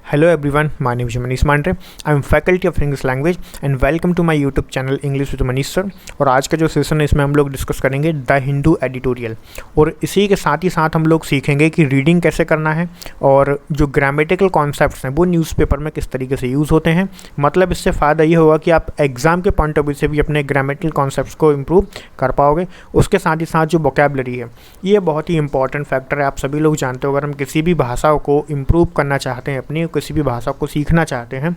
Hello everyone, my name is Manish Mandre. I am faculty of English language and welcome to my YouTube channel English with Manish sir. और आज का जो session है इसमें हम लोग डिस्कस करेंगे द हिंदू एडिटोरियल और इसी के साथ ही साथ हम लोग सीखेंगे कि रीडिंग कैसे करना है और जो ग्रामेटिकल कॉन्सेप्ट्स हैं वो न्यूज़पेपर में किस तरीके से यूज़ होते हैं। मतलब इससे फ़ायदा ये होगा कि आप एग्ज़ाम के पॉइंट ऑफ व्यू से भी अपने ग्रामेटिकल कॉन्सेप्ट्स को इम्प्रूव कर पाओगे। उसके साथ ही साथ जो वोकैबुलरी है ये बहुत ही इंपॉर्टेंट फैक्टर है। आप सभी लोग जानते हो अगर हम किसी भी भाषा को इम्प्रूव करना चाहते हैं, अपनी किसी भी भाषा को सीखना चाहते हैं,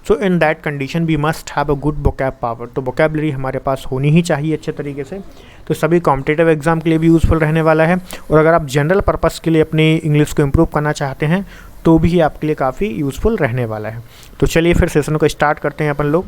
so in that condition we must have a good vocab power. तो वोकैबुलरी हमारे पास होनी ही चाहिए अच्छे तरीके से। तो सभी कॉम्पिटिटिव एग्जाम के लिए भी यूज़फुल रहने वाला है और अगर आप जनरल पर्पस के लिए अपनी इंग्लिश को इम्प्रूव करना चाहते हैं तो भी आपके लिए काफ़ी यूज़फुल रहने वाला है। तो चलिए फिर सेशन को स्टार्ट करते हैं अपन लोग।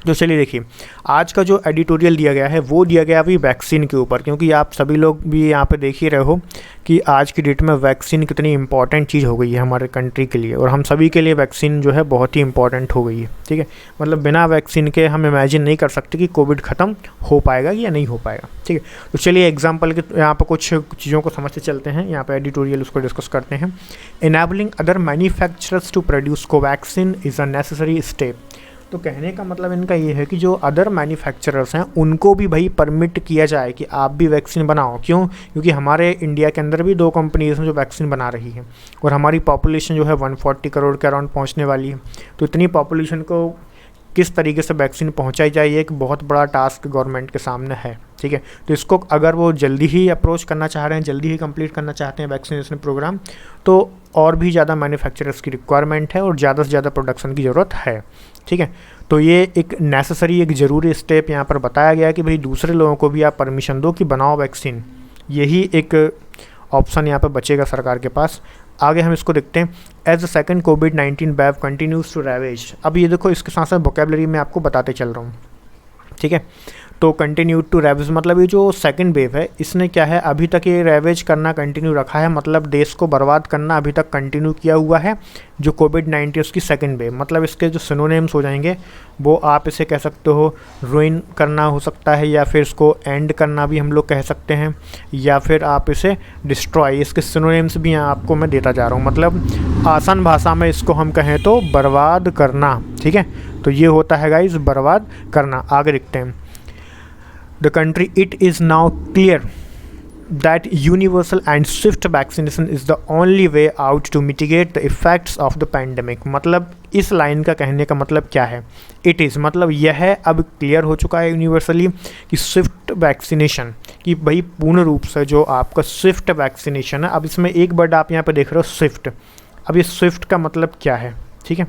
तो चलिए देखिए, आज का जो एडिटोरियल दिया गया है वो दिया गया अभी वैक्सीन के ऊपर, क्योंकि आप सभी लोग भी यहाँ पे देख ही रहे हो कि आज की डेट में वैक्सीन कितनी इंपॉर्टेंट चीज़ हो गई है हमारे कंट्री के लिए और हम सभी के लिए वैक्सीन जो है बहुत ही इंपॉर्टेंट हो गई है। ठीक है, मतलब बिना वैक्सीन के हम इमेजिन नहीं कर सकते कि कोविड ख़त्म हो पाएगा या नहीं हो पाएगा। ठीक है, तो चलिए एग्जाम्पल के यहाँ पर कुछ चीज़ों को समझते चलते हैं। यहाँ पर एडिटोरियल उसको डिस्कस करते हैं। Enabling other manufacturers to produce Covaxin is a necessary step. तो कहने का मतलब इनका ये है कि जो अदर मैन्युफैक्चरर्स हैं उनको भी भाई परमिट किया जाए कि आप भी वैक्सीन बनाओ। क्यों? क्योंकि हमारे इंडिया के अंदर भी 2 कंपनीज हैं जो वैक्सीन बना रही है और हमारी पॉपुलेशन जो है 140 करोड़ के अराउंड पहुंचने वाली है। तो इतनी पॉपुलेशन को किस तरीके से वैक्सीन पहुंचाई जाए ये एक बहुत बड़ा टास्क गवर्नमेंट के सामने है। ठीक है, तो इसको अगर वो जल्दी ही अप्रोच करना चाह रहे हैं, जल्दी ही कंप्लीट करना चाहते हैं वैक्सीनेशन प्रोग्राम, तो और भी ज़्यादा मैन्युफैक्चरर्स की रिक्वायरमेंट है और ज़्यादा से ज़्यादा प्रोडक्शन की ज़रूरत है। ठीक है, तो ये एक नेसेसरी, एक ज़रूरी स्टेप यहाँ पर बताया गया है कि भाई दूसरे लोगों को भी आप परमिशन दो कि बनाओ वैक्सीन। यही एक ऑप्शन यहाँ पर बचेगा सरकार के पास। आगे हम इसको देखते हैं। एज द सेकंड कोविड-19 वेव कंटिन्यूज टू रैवेज। अब ये देखो, इसके साथ साथ वोकैबुलरी में आपको बताते चल रहा हूँ। ठीक है, तो कंटिन्यू टू रैवेज मतलब ये जो सेकंड वेव है इसने क्या है, अभी तक ये रैवेज करना कंटिन्यू रखा है, मतलब देश को बर्बाद करना अभी तक कंटिन्यू किया हुआ है। जो कोविड-19 उसकी सेकंड वेव, मतलब इसके जो सिनोनिम्स हो जाएंगे वो आप इसे कह सकते हो रुइन करना हो सकता है, या फिर इसको एंड करना भी हम लोग कह सकते हैं, या फिर आप इसे डिस्ट्रॉय। इसके सिनोनिम्स भी यहाँ आपको मैं देता जा रहा हूँ। मतलब आसान भाषा में इसको हम कहें तो बर्बाद करना। ठीक है, तो ये होता है गाइस बर्बाद करना। आगे देखते हैं। The country, it is now clear that universal and swift vaccination is the only way out to mitigate the effects of the pandemic। मतलब इस लाइन का कहने का मतलब क्या है? इट इज़ मतलब यह अब क्लियर हो चुका है यूनिवर्सली कि स्विफ्ट वैक्सीनेशन, कि भाई पूर्ण रूप से जो आपका स्विफ्ट वैक्सीनेशन है। अब इसमें एक वर्ड आप यहाँ पे देख रहे हो स्विफ्ट। अब ये स्विफ्ट का मतलब क्या है? ठीक है,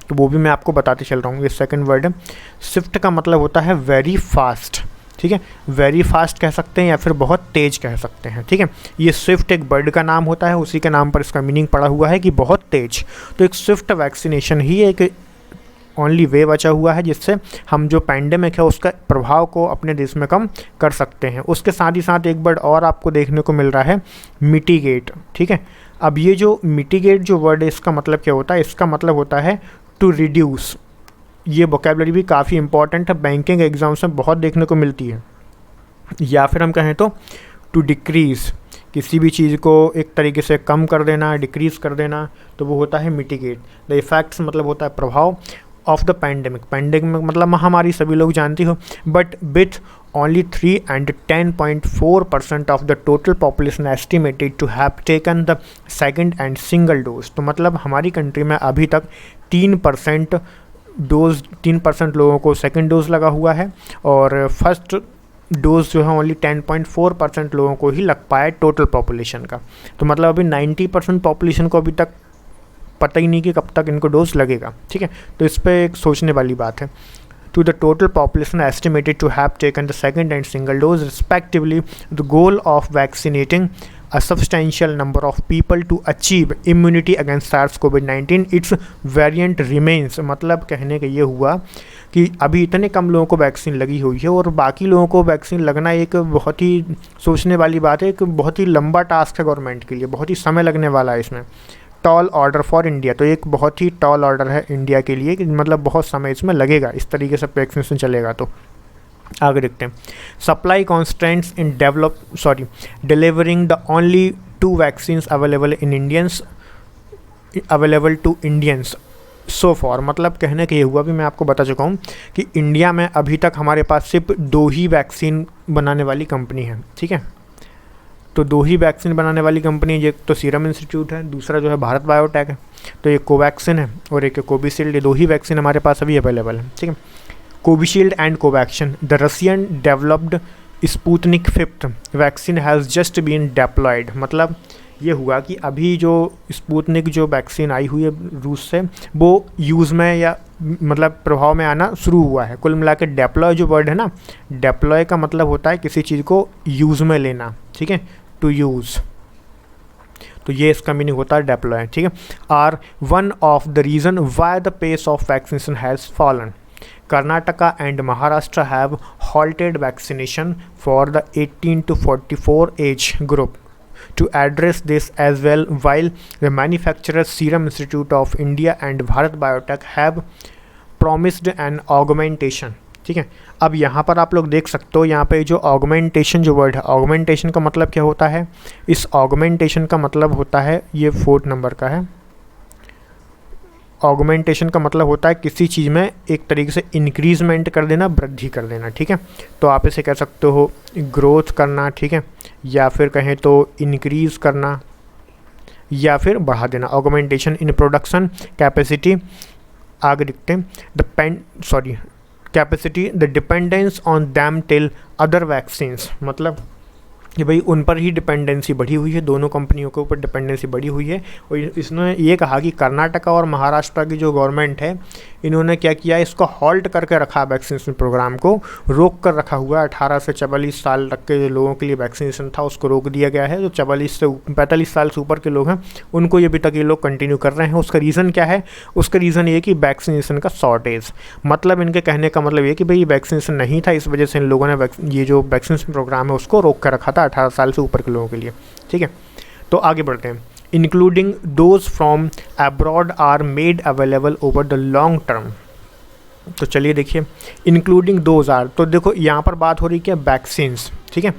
तो वो भी मैं आपको बताते चल रहा हूँ। ये सेकंड वर्ड है। स्विफ्ट का मतलब होता है वेरी फास्ट। ठीक है, वेरी फास्ट कह सकते हैं या फिर बहुत तेज़ कह सकते हैं। ठीक है, ये स्विफ्ट एक बर्ड का नाम होता है, उसी के नाम पर इसका मीनिंग पड़ा हुआ है कि बहुत तेज। तो एक स्विफ्ट वैक्सीनेशन ही एक ओनली वे बचा हुआ है जिससे हम जो पैंडेमिक है उसका प्रभाव को अपने देश में कम कर सकते हैं। उसके साथ ही साथ एक वर्ड और आपको देखने को मिल रहा है, मिटिगेट। ठीक है, अब ये जो मिटिगेट जो वर्ड है इसका मतलब क्या होता है? इसका मतलब होता है टू रिड्यूस। ये वोकैबुलरी भी काफ़ी इंपॉर्टेंट है, बैंकिंग एग्जाम्स में बहुत देखने को मिलती है। या फिर हम कहें तो टू डिक्रीज़, किसी भी चीज़ को एक तरीके से कम कर देना, डिक्रीज़ कर देना, तो वो होता है मिटिगेट। द इफेक्ट्स मतलब होता है प्रभाव ऑफ द पैंडेमिक। पैंडेमिक मतलब महामारी, सभी लोग जानती हो। But with only 3 and 10.4% of the total population estimated to have taken the second and single dose। तो मतलब हमारी कंट्री में अभी तक 3% लोगों को सेकंड डोज लगा हुआ है और फर्स्ट डोज जो है ओनली 10.4% लोगों को ही लग पाया टोटल पॉपुलेशन का। तो मतलब अभी 90% पॉपुलेशन को अभी तक पता ही नहीं कि कब तक इनको डोज लगेगा। ठीक है, तो इस पर एक सोचने वाली बात है। To the total population estimated to have taken the second and single dose respectively, the goal of vaccinating a substantial number of people to achieve immunity against SARS-CoV-19 its variant remains। मतलब कहने का ये हुआ कि अभी इतने कम लोगों को वैक्सीन लगी हुई है और बाकी लोगों को वैक्सीन लगना एक बहुत ही सोचने वाली बात है, एक बहुत ही लंबा टास्क है गवर्नमेंट के लिए, बहुत ही समय लगने वाला है इसमें। टॉल ऑर्डर फॉर इंडिया, तो एक बहुत ही टॉल ऑर्डर है इंडिया के लिए कि मतलब बहुत समय इसमें लगेगा इस तरीके से वैक्सीनेशन चलेगा। तो आगे देखते हैं। Supply constraints in delivering the only 2 vaccines available in Indians available to Indians so far, मतलब कहने के ये हुआ भी, मैं आपको बता चुका हूँ कि इंडिया में अभी तक हमारे पास सिर्फ 2 ही वैक्सीन बनाने वाली कंपनी है, ठीक है। तो 2 ही वैक्सीन बनाने वाली कंपनी, एक तो सीरम इंस्टीट्यूट है, दूसरा जो है भारत बायोटेक है। तो एक कोवैक्सीन है और एक कोविशील्ड, ये 2 ही वैक्सीन हमारे पास अभी अवेलेबल है, ठीक है। Covishield and Covaxin, the Russian developed Sputnik 5th vaccine has just been deployed, मतलब ये हुआ कि अभी जो स्पुतनिक जो वैक्सीन आई हुई है रूस से, वो यूज़ में या मतलब प्रभाव में आना शुरू हुआ है। कुल मिला के डेप्लॉय जो वर्ड है ना, डेप्लॉय का मतलब होता है किसी चीज़ को यूज़ में लेना, ठीक है, टू यूज़। तो ये इसका मीनिंग होता है डेप्लॉय, ठीक है। Are one of the reason why the pace of vaccination has fallen. Karnataka and Maharashtra have halted vaccination for the 18 to 44 age group to address this as well, while the manufacturers Serum Institute of India and Bharat Biotech have promised an augmentation, ठीक है। अब यहाँ पर आप लोग देख सकते हो, यहाँ पे जो ऑगमेंटेशन जो वर्ड है, ऑगमेंटेशन का मतलब क्या होता है, इस ऑगमेंटेशन का मतलब होता है, ये 4th नंबर का है। ऑगमेंटेशन का मतलब होता है किसी चीज़ में एक तरीके से इंक्रीजमेंट कर देना, वृद्धि कर देना, ठीक है। तो आप इसे कह सकते हो ग्रोथ करना, ठीक है, या फिर कहें तो इंक्रीज़ करना या फिर बढ़ा देना। ऑगमेंटेशन इन प्रोडक्शन कैपेसिटी, आगे दिखते हैं, capacity the dependence on them till other vaccines, मतलब कि भाई उन पर ही डिपेंडेंसी बढ़ी हुई है, दोनों कंपनियों के ऊपर डिपेंडेंसी बढ़ी हुई है। और इसने ये कहा कि कर्नाटका और महाराष्ट्र की जो गवर्नमेंट है, इन्होंने क्या किया, इसको हॉल्ट करके रखा, वैक्सीनेशन प्रोग्राम को रोक कर रखा हुआ है। 18 से 44 साल तक के लोगों के लिए वैक्सीनेशन था, उसको रोक दिया गया है। जो 45 से 45 साल से ऊपर के लोग हैं, उनको ये अभी तक ये लोग कंटिन्यू कर रहे हैं। उसका रीज़न क्या है, उसका रीज़न ये कि वैक्सीनेशन का शॉर्टेज, मतलब इनके कहने का मतलब ये कि भाई वैक्सीनेशन नहीं था, इस वजह से इन लोगों ने ये जो वैक्सीनेशन प्रोग्राम है उसको रोक कर रखा था 18 साल से ऊपर के लोगों के लिए, ठीक है। तो आगे बढ़ते हैं। Including those from abroad are made available over the long term. तो चलिए देखिए, इंक्लूडिंग दोज आर, तो देखो यहाँ पर बात हो रही है वैक्सीन्स, ठीक है।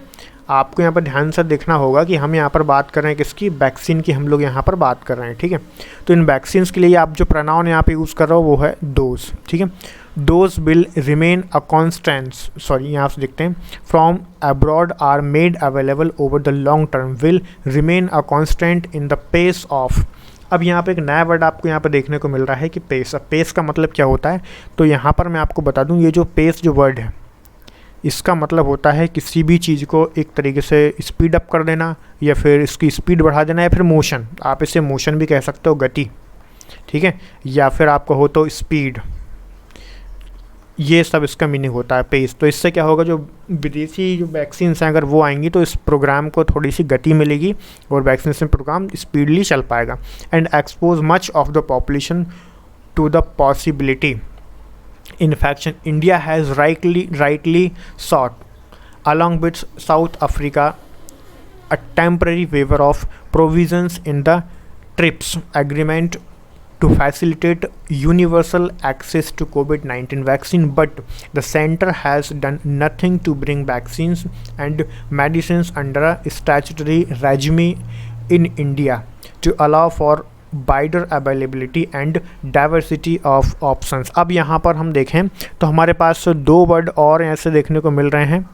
आपको यहाँ पर ध्यान से देखना होगा कि हम यहाँ पर बात कर रहे हैं किसकी, वैक्सीन की हम लोग यहाँ पर बात कर रहे हैं, ठीक है। तो इन वैक्सीन्स के लिए आप जो प्रोनाउन यहाँ पे यूज़ कर रहे हो वो है दोज, ठीक है। Those will remain a constant, यहाँ से देखते हैं, from abroad are made available over the long term will remain a constant in the pace of. अब यहाँ पे एक नया वर्ड आपको यहाँ पे देखने को मिल रहा है कि पेस। अब पेस का मतलब क्या होता है, तो यहाँ पर मैं आपको बता दूँ, ये जो पेस जो वर्ड है, इसका मतलब होता है किसी भी चीज़ को एक तरीके से स्पीड अप कर देना, या फिर इसकी स्पीड बढ़ा देना, या फिर मोशन, आप इसे मोशन भी कह सकते हो, गति, ठीक है, या फिर आप कहो तो स्पीड, ये सब इसका मीनिंग होता है पेस। तो इससे क्या होगा, जो विदेशी जो वैक्सीन्स हैं अगर वो आएंगी तो इस प्रोग्राम को थोड़ी सी गति मिलेगी और वैक्सीनेशन प्रोग्राम स्पीडली चल पाएगा। And expose much of the population to the possibility infection. India has rightly sought, along with South Africa, a temporary waiver of provisions in the TRIPS agreement to facilitate universal access to COVID-19 vaccine, but the center has done nothing to bring vaccines and medicines under a statutory regime in India to allow for wider availability and diversity of options. अब यहाँ पर हम देखें तो हमारे पास 2 word और ऐसे देखने को मिल रहे हैं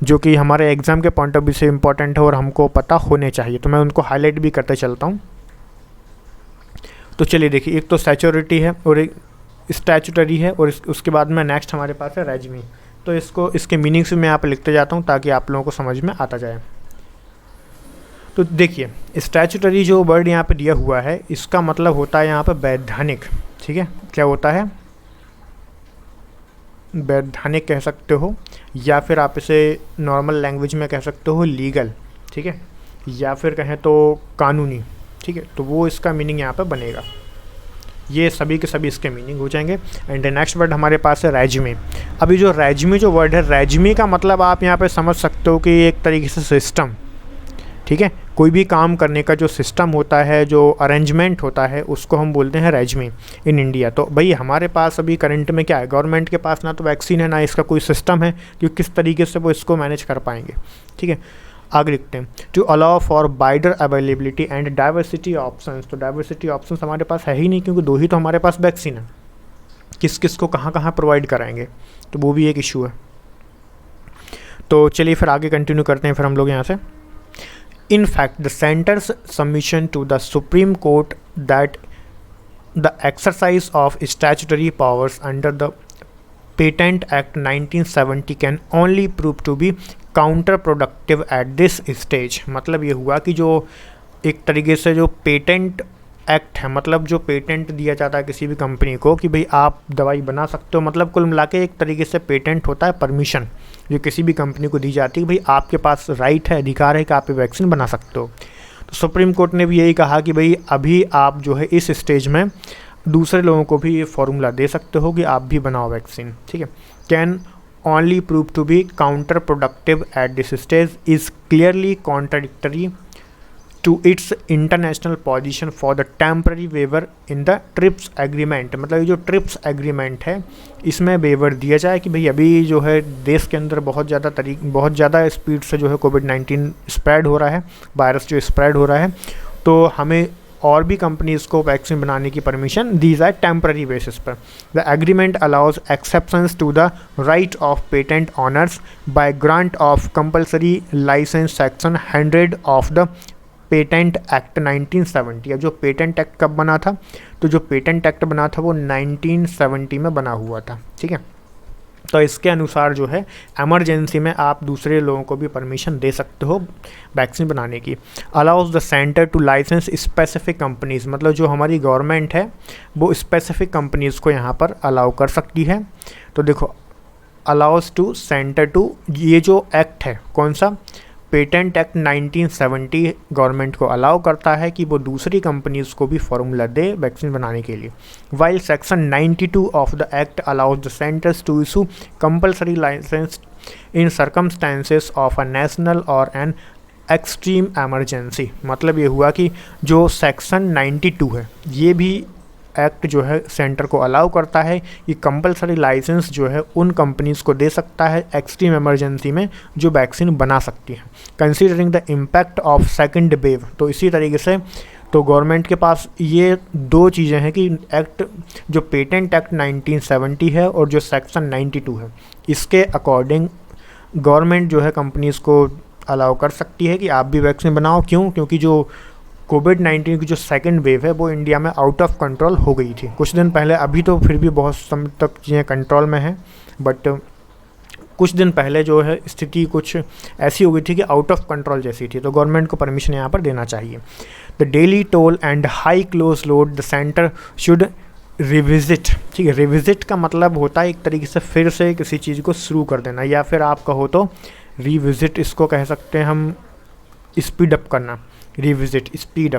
जो कि हमारे एग्ज़ाम के पॉइंट ऑफ व्यू से इम्पॉर्टेंट है और हमको पता होने चाहिए, तो मैं उनको हाईलाइट भी करते चलता हूँ। तो चलिए देखिए, एक तो स्टैच्यूटरी है और एक स्टैच्यूटरी है, और उसके बाद में नेक्स्ट हमारे पास है रेजिमी। तो इसके मीनिंग्स भी मैं यहाँ पर लिखते जाता हूँ ताकि आप लोगों को समझ में आता जाए। तो देखिए, स्टैच्यूटरी जो वर्ड यहाँ पे दिया हुआ है, इसका मतलब होता है यहाँ पे वैधानिक, ठीक है। क्या होता है, वैधानिक कह सकते हो, या फिर आप इसे नॉर्मल लैंग्वेज में कह सकते हो लीगल, ठीक है, या फिर कहें तो कानूनी, ठीक है। तो वो इसका मीनिंग यहाँ पे बनेगा, ये सभी के सभी इसके मीनिंग हो जाएंगे। एंड नेक्स्ट वर्ड हमारे पास है रेजिमी। अभी जो रेजिमी जो वर्ड है, रेजिमी का मतलब आप यहाँ पे समझ सकते हो कि एक तरीके से सिस्टम, ठीक है। कोई भी काम करने का जो सिस्टम होता है, जो अरेंजमेंट होता है, उसको हम बोलते हैं रेजिमी इन इंडिया। तो भाई हमारे पास अभी करंट में क्या है, गवर्नमेंट के पास ना तो वैक्सीन है ना इसका कोई सिस्टम है कि किस तरीके से वो इसको मैनेज कर पाएंगे, ठीक है। आगे लिखते हैं to allow for wider availability and diversity options. तो डाइवर्सिटी ऑप्शंस हमारे पास है ही नहीं, क्योंकि 2 ही तो हमारे पास वैक्सीन है, किस किस को कहाँ कहाँ प्रोवाइड कराएंगे, तो वो भी एक इशू है। तो चलिए फिर आगे कंटिन्यू करते हैं फिर हम लोग यहाँ से। In fact the centre's submission to the supreme court that the exercise of statutory powers under the patent act 1970 can only prove to be counter productive at this stage. मतलब ये हुआ कि जो एक तरीके से जो पेटेंट एक्ट है, मतलब जो पेटेंट दिया जाता है किसी भी कंपनी को कि भाई आप दवाई बना सकते हो, मतलब कुल मिला के एक तरीके से पेटेंट होता है परमिशन जो किसी भी कंपनी को दी जाती है कि भाई आपके पास राइट है, अधिकार है कि आप ये वैक्सीन बना सकते हो। तो सुप्रीम कोर्ट ने भी यही कहा कि भाई अभी आप जो है इस स्टेज में दूसरे लोगों को भी ये फॉर्मूला दे सकते हो कि आप भी बनाओ वैक्सीन, ठीक है। Can only prove to be counter productive at this stage is clearly contradictory to its international position for the temporary waiver in the TRIPS agreement. मतलब ये जो ट्रिप्स एग्रीमेंट है इसमें वेवर दिया जाए कि भाई अभी जो है देश के अंदर बहुत ज़्यादा स्पीड से जो है कोविड-19 स्प्रेड हो रहा है, वायरस जो स्प्रेड हो रहा है, तो हमें और भी कंपनीज़ को वैक्सीन बनाने की परमिशन दी जाए टेम्पररी बेसिस पर। The agreement allows exceptions to the right of patent owners by grant of compulsory licence section 100 of the patent act 1970। अब जो पेटेंट एक्ट कब बना था, तो जो पेटेंट एक्ट बना था वो 1970 में बना हुआ था, ठीक है। तो इसके अनुसार जो है एमरजेंसी में आप दूसरे लोगों को भी परमिशन दे सकते हो वैक्सीन बनाने की। Allows the centre to license specific companies, मतलब जो हमारी गवर्नमेंट है वो स्पेसिफिक कंपनीज़ को यहाँ पर अलाउ कर सकती है। तो देखो अलाउज टू सेंटर टू, ये जो एक्ट है कौन सा, पेटेंट एक्ट 1970 गवर्नमेंट को अलाउ करता है कि वो दूसरी कंपनीज़ को भी फॉर्मूला दे वैक्सीन बनाने के लिए। While section 92 of the act allows the centres to issue compulsory licence in circumstances of a national or an extreme emergency. मतलब ये हुआ कि जो सेक्शन 92 है ये भी एक्ट जो है सेंटर को अलाउ करता है कि कंपलसरी लाइसेंस जो है उन कंपनीज़ को दे सकता है एक्सट्रीम इमरजेंसी में जो वैक्सीन बना सकती है, considering the impact of second wave. तो इसी तरीके से तो गवर्नमेंट के पास ये 2 चीज़ें हैं कि एक्ट जो पेटेंट एक्ट 1970 है और जो सेक्शन 92 है, इसके अकॉर्डिंग गवर्नमेंट जो है कंपनीज़ को अलाउ कर सकती है कि आप भी वैक्सीन बनाओ। क्यों? क्योंकि जो कोविड-19 की जो सेकंड वेव है वो इंडिया में आउट ऑफ कंट्रोल हो गई थी कुछ दिन पहले। अभी तो फिर भी बहुत समय तक चीज़ें कंट्रोल में हैं, बट कुछ दिन पहले जो है स्थिति कुछ ऐसी हो गई थी कि आउट ऑफ कंट्रोल जैसी थी। तो गवर्नमेंट को परमिशन यहाँ पर देना चाहिए। The daily toll and high close load the centre should revisit, ठीक है। रिविजिट का मतलब होता है एक तरीके से फिर से किसी चीज़ को शुरू कर देना, या फिर आप कहो तो रिविजिट इसको कह सकते हैं हम, स्पीड अप करना, रिविजिट स्पीड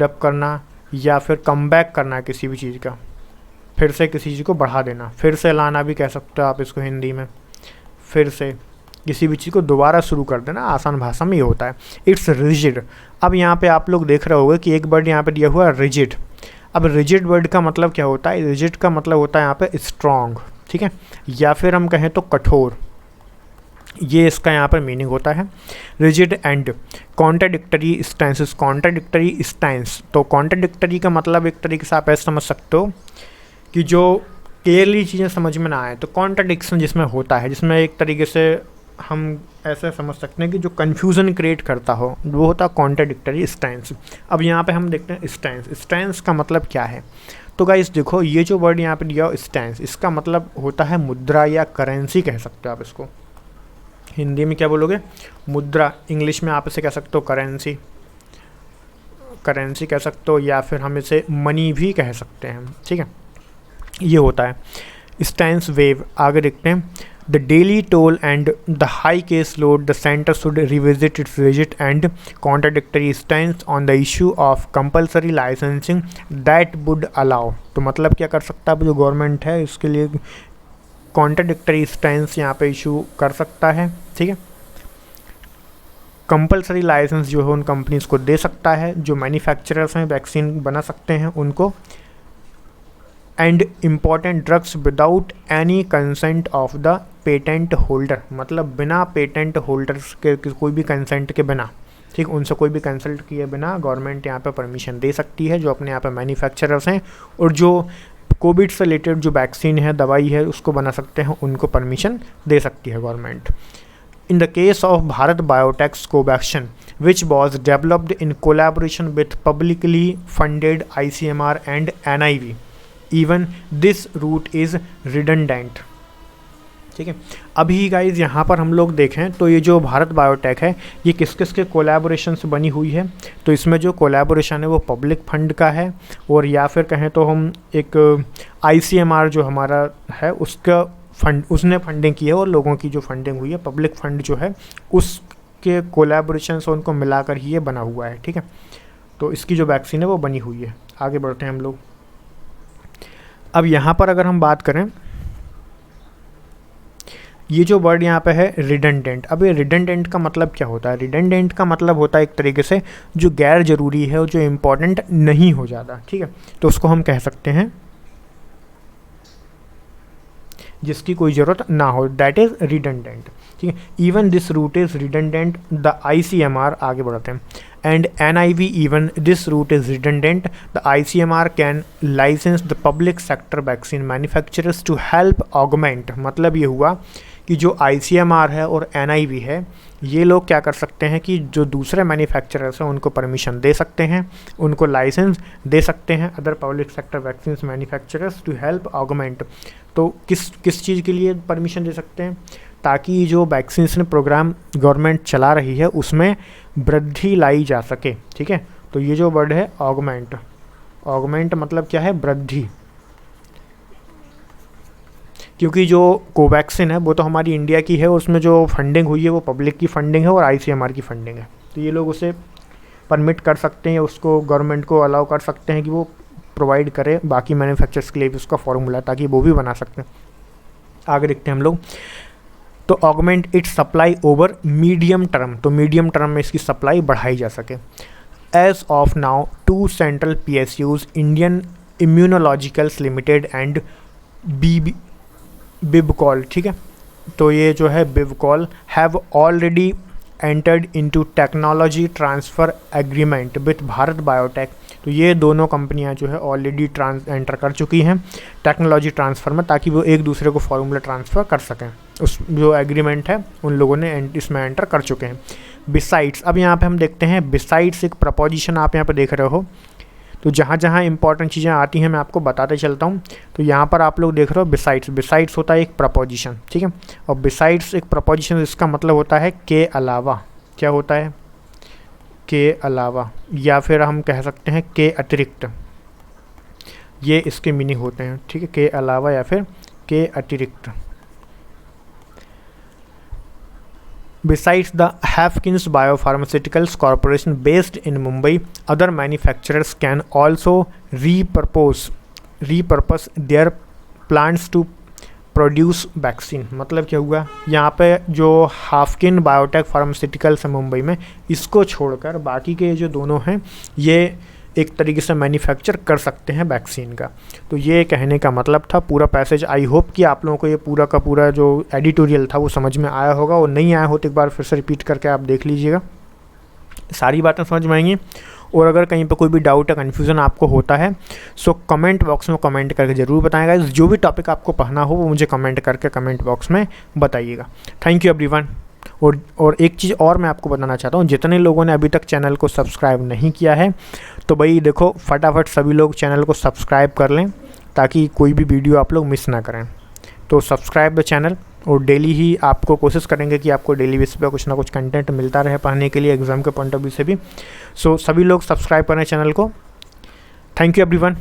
अप करना, या फिर कम बैक करना किसी भी चीज़ का, फिर से किसी चीज़ को बढ़ा देना, फिर से लाना भी कह सकते हो आप इसको हिंदी में, फिर से किसी भी चीज़ को दोबारा शुरू कर देना, आसान भाषा में ये होता है। It's rigid. अब यहाँ पे आप लोग देख रहे होंगे कि एक वर्ड यहाँ पे दिया हुआ है रिजिड। अब रिजिड वर्ड का मतलब क्या होता है? रिजिड का मतलब होता है यहाँ पे स्ट्रॉन्ग, ठीक है, या फिर हम कहें तो कठोर, ये इसका यहाँ पर मीनिंग होता है। Rigid and contradictory stances, contradictory stance, तो कॉन्ट्राडिक्टरी का मतलब एक तरीके से आप ऐसे समझ सकते हो कि जो क्लियरली चीज़ें समझ में ना आए, तो कॉन्ट्राडिक्शन जिसमें होता है, जिसमें एक तरीके से हम ऐसे समझ सकते हैं कि जो कन्फ्यूज़न क्रिएट करता हो, वो होता है कॉन्ट्राडिक्टरी स्टैंस। अब यहाँ पे हम देखते हैं स्टैंस। स्टैंस का मतलब क्या है? तो गाइस देखो, ये जो वर्ड यहाँ पे दिया हो स्टैंस, इसका मतलब होता है मुद्रा या करेंसी कह सकते हो आप इसको। हिंदी में क्या बोलोगे? मुद्रा। इंग्लिश में आप इसे कह सकते हो करेंसी, करेंसी कह सकते हो, या फिर हम इसे मनी भी कह सकते हैं, ठीक है। ये होता है स्टैंस वेव। आगे देखते हैं। The daily toll and the high case load the centre should revisit it's rigid and contradictory stance on the issue of compulsory licensing that would allow. तो मतलब क्या कर सकता है जो गवर्नमेंट है, इसके लिए कॉन्ट्राडिक्टरी स्टैंस यहाँ पे इशू कर सकता है, ठीक है। कंपल्सरी लाइसेंस जो है उन कंपनीज़ को दे सकता है जो मैन्युफैक्चरर्स हैं, वैक्सीन बना सकते हैं उनको, and important drugs without any consent of the patent holder, मतलब बिना पेटेंट होल्डर्स के कोई भी कंसेंट के बिना, ठीक, उनसे कोई भी कंसल्ट किए बिना गवर्नमेंट यहाँ पे परमिशन दे सकती है, जो अपने यहाँ पे मैन्युफैक्चरर्स हैं और जो कोविड से रिलेटेड जो वैक्सीन है, दवाई है, उसको बना सकते हैं, उनको परमिशन दे सकती है government. In the case of Bharat Biotech's Covaxin, which was developed in collaboration with publicly funded ICMR and NIV, even this route is redundant। ठीक है, अभी गाइज यहाँ पर हम लोग देखें तो ये जो भारत बायोटेक है ये किस किस के कोलैबोरेशन से बनी हुई है, तो इसमें जो कोलैबोरेशन है वो पब्लिक फंड का है, और या फिर कहें तो हम एक ICMR जो हमारा है उसका उसने फंडिंग की है, और लोगों की जो फंडिंग हुई है, पब्लिक फंड जो है उसके कोलैबोरेशन से उनको मिलाकर ही ये बना हुआ है। ठीक है, तो इसकी जो वैक्सीन है वो बनी हुई है। आगे बढ़ते हैं हम लोग। अब यहाँ पर अगर हम बात करें, ये जो वर्ड यहाँ पे है रिडंडेंट, अब ये रिडंडेंट का मतलब क्या होता है? रिडंडेंट का मतलब होता है एक तरीके से जो गैर ज़रूरी है और जो इम्पोर्टेंट नहीं हो जाता। ठीक है, तो उसको हम कह सकते हैं जिसकी कोई ज़रूरत ना हो, दैट इज़ रिडंडेंट। ठीक है, even this route is redundant the ICMR, आगे बढ़ते हैं, and NIV even this route is redundant the ICMR can license the public sector vaccine manufacturers to help augment. मतलब ये हुआ कि जो ICMR है और NIV है, ये लोग क्या कर सकते हैं कि जो दूसरे मैन्युफैक्चरर्स हैं उनको परमिशन दे सकते हैं, उनको लाइसेंस दे सकते हैं, other public sector vaccine manufacturers to help augment. तो किस चीज़ के लिए परमिशन दे सकते हैं? ताकि जो वैक्सीनेशन प्रोग्राम गवर्नमेंट चला रही है उसमें वृद्धि लाई जा सके। ठीक है, तो ये जो वर्ड है ऑगमेंट, ऑगमेंट मतलब क्या है? वृद्धि। क्योंकि जो कोवैक्सीन है वो तो हमारी इंडिया की है, उसमें जो फंडिंग हुई है वो पब्लिक की फंडिंग है और ICMR की फंडिंग है, तो ये लोग उसे परमिट कर सकते हैं, उसको गवर्नमेंट को अलाउ कर सकते हैं कि वो प्रोवाइड करे बाकी मैन्युफैक्चरर्स के लिए भी उसका फॉर्मूला, ताकि वो भी बना सकते हैं। आगे देखते हैं हम लोग। तो augment its supply over medium term, तो मीडियम टर्म में इसकी सप्लाई बढ़ाई जा सके। As of now 2 central PSUs, Indian Immunologicals Limited and Bibcol, ठीक है, तो ये जो है Bibcol have already entered into technology transfer agreement with Bharat Biotech. तो ये दोनों कंपनियां जो है ऑलरेडी एंटर कर चुकी हैं टेक्नोलॉजी ट्रांसफ़र में, ताकि वो एक दूसरे को फॉर्मूला ट्रांसफ़र कर सकें। उस जो एग्रीमेंट है उन लोगों ने इसमें एंटर कर चुके हैं। बिसाइड्स, अब यहाँ पे हम देखते हैं बिसाइड्स एक प्रपोजिशन आप यहाँ पे देख रहे हो, तो जहाँ जहाँ इंपॉर्टेंट चीज़ें आती हैं मैं आपको बताते चलता हूँ। तो यहाँ पर आप लोग देख रहे हो बिसाइड्स, बिसाइड्स होता है एक प्रपोजिशन। ठीक है, और बिसाइड्स एक प्रपोजिशन, इसका मतलब होता है के अलावा। क्या होता है? के अलावा, या फिर हम कह सकते हैं के अतिरिक्त, ये इसके मीनिंग होते हैं। ठीक है, के अलावा या फिर के अतिरिक्त। Besides the Hafkins Biopharmaceuticals Corporation based in Mumbai, other manufacturers can also repurpose their plants to produce vaccine. मतलब क्या हुआ यहाँ पे, जो हाफकिन बायोटेक फार्मास्यूटिकल्स है मुंबई में, इसको छोड़कर बाकी के जो दोनों हैं ये एक तरीके से मैन्युफैक्चर कर सकते हैं वैक्सीन का। तो ये कहने का मतलब था पूरा पैसेज। आई होप कि आप लोगों को ये पूरा का पूरा जो एडिटोरियल था वो समझ में आया होगा, और नहीं आया हो तो एक बार फिर से रिपीट करके आप देख लीजिएगा, सारी बातें समझ में आएंगी। और अगर कहीं पर कोई भी डाउट या कन्फ्यूज़न आपको होता है सो कमेंट बॉक्स में कमेंट करके ज़रूर बताएगा। जो भी टॉपिक आपको पढ़ना हो वो मुझे कमेंट करके कमेंट बॉक्स में बताइएगा। Thank you everyone. और एक चीज़ और मैं आपको बताना चाहता हूँ, जितने लोगों ने अभी तक चैनल को सब्सक्राइब नहीं किया है तो भाई देखो फटाफट सभी लोग चैनल को सब्सक्राइब कर लें, ताकि कोई भी वीडियो आप लोग मिस ना करें। तो सब्सक्राइब द चैनल, और डेली ही आपको कोशिश करेंगे कि आपको डेली बेसिस पे कुछ ना कुछ कंटेंट मिलता रहे पढ़ने के लिए, एग्ज़ाम के पॉइंट ऑफ व्यू से भी। सो सभी लोग सब्सक्राइब करें चैनल को। Thank you everyone.